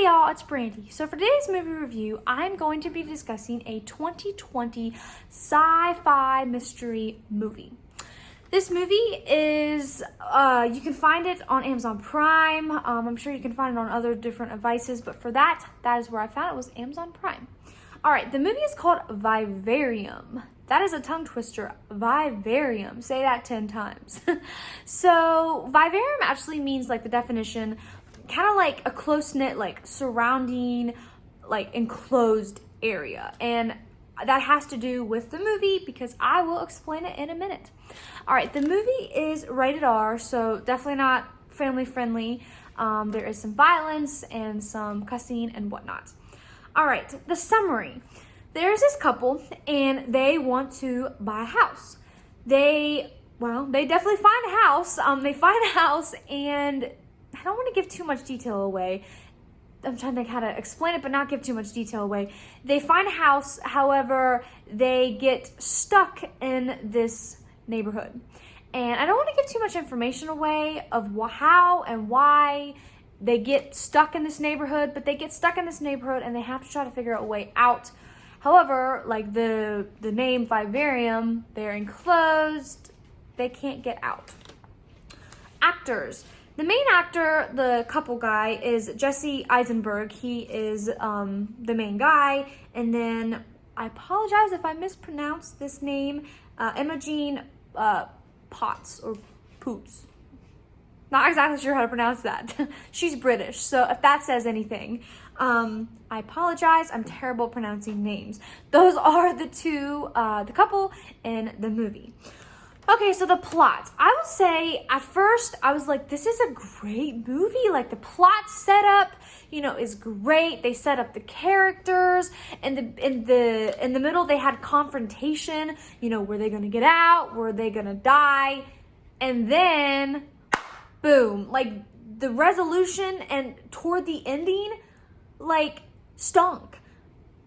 y'all, it's Brandi. So for today's movie review, I'm going to be discussing a 2020 sci-fi mystery movie. This movie is, you can find it on Amazon Prime. I'm sure you can find it on other different devices, but for that is where I found it, was Amazon Prime. All right, the movie is called Vivarium. That is a tongue twister. Vivarium. Say that 10 times. So Vivarium actually means, like the definition, kind of like a close-knit, like surrounding, like enclosed area. And that has to do with the movie because I will explain it in a minute. All right, the movie is rated R, so definitely not family friendly. There is some violence and some cussing and whatnot. All right, the summary. There's this couple and they want to buy a house. They definitely find a house. They find a house, and I don't want to give too much detail away. I'm trying to think how to explain it, but not give too much detail away. They find a house, however, they get stuck in this neighborhood. And I don't want to give too much information away of how and why they get stuck in this neighborhood, but they get stuck in this neighborhood and they have to try to figure out a way out. However, like the name Vivarium, they're enclosed, they can't get out. Actors. The main actor, the couple guy, is Jesse Eisenberg. He is the main guy. And then, I apologize if I mispronounce this name, Imogen Potts, or Poots. Not exactly sure how to pronounce that. She's British, so if that says anything, I apologize. I'm terrible at pronouncing names. Those are the two, the couple in the movie. Okay, so the plot. I will say, at first, I was like, this is a great movie. Like, the plot setup, is great. They set up the characters, and in the middle, they had confrontation. Were they gonna get out? Were they gonna die? And then, boom, like, the resolution and toward the ending, like, stunk.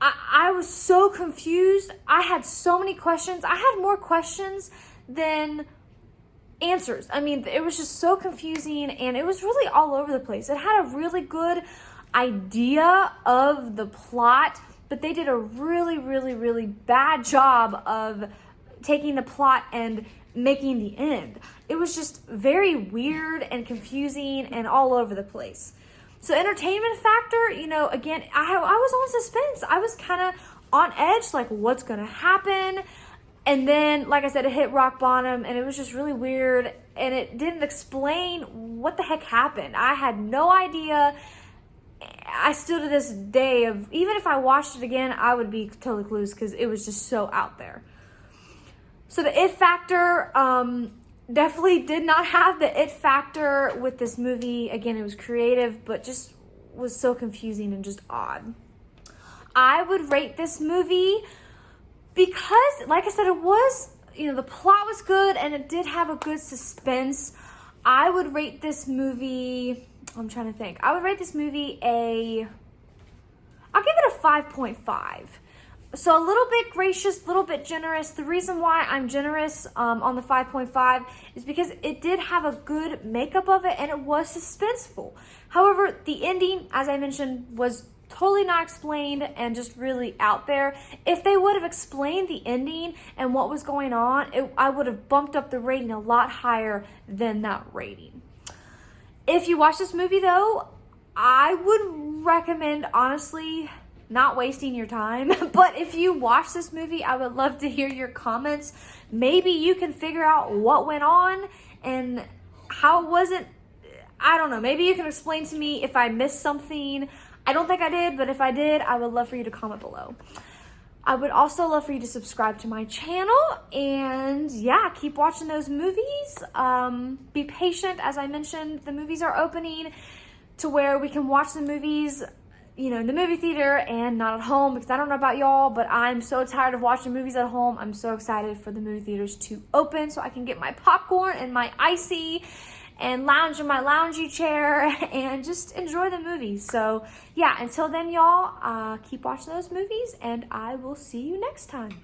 I was so confused. I had so many questions. I had more questions than answers. I mean, it was just so confusing, and it was really all over the place. It had a really good idea of the plot, but they did a really, really, really bad job of taking the plot and making the end. It was just very weird and confusing and all over the place. So entertainment factor, again, I was on suspense. I was kind of on edge, like, what's gonna happen? And then, like I said, it hit rock bottom, and it was just really weird, and it didn't explain what the heck happened. I had no idea. I still, to this day, even if I watched it again, I would be totally clueless because it was just so out there. So the it factor, definitely did not have the it factor with this movie. Again, it was creative, but just was so confusing and just odd. I would rate this movie because, like I said, it was, the plot was good and it did have a good suspense. I would rate this movie, I'm trying to think. I would rate this movie I'll give it a 5.5. So a little bit gracious, a little bit generous. The reason why I'm generous on the 5.5 is because it did have a good makeup of it and it was suspenseful. However, the ending, as I mentioned, was totally not explained and just really out there. If they would have explained the ending and what was going on, I would have bumped up the rating a lot higher than that rating. If you watch this movie, though, I would recommend, honestly, not wasting your time. But if you watch this movie, I would love to hear your comments. Maybe you can figure out what went on and how it wasn't. I don't know. Maybe you can explain to me if I missed something. I don't think I did, but if I did, I would love for you to comment below. I would also love for you to subscribe to my channel, and yeah, keep watching those movies. Be patient. As I mentioned, the movies are opening to where we can watch the movies, in the movie theater and not at home, because I don't know about y'all, but I'm so tired of watching movies at home. I'm so excited for the movie theaters to open so I can get my popcorn and my icy and lounge in my loungy chair and just enjoy the movies. So yeah, until then, y'all, keep watching those movies, and I will see you next time.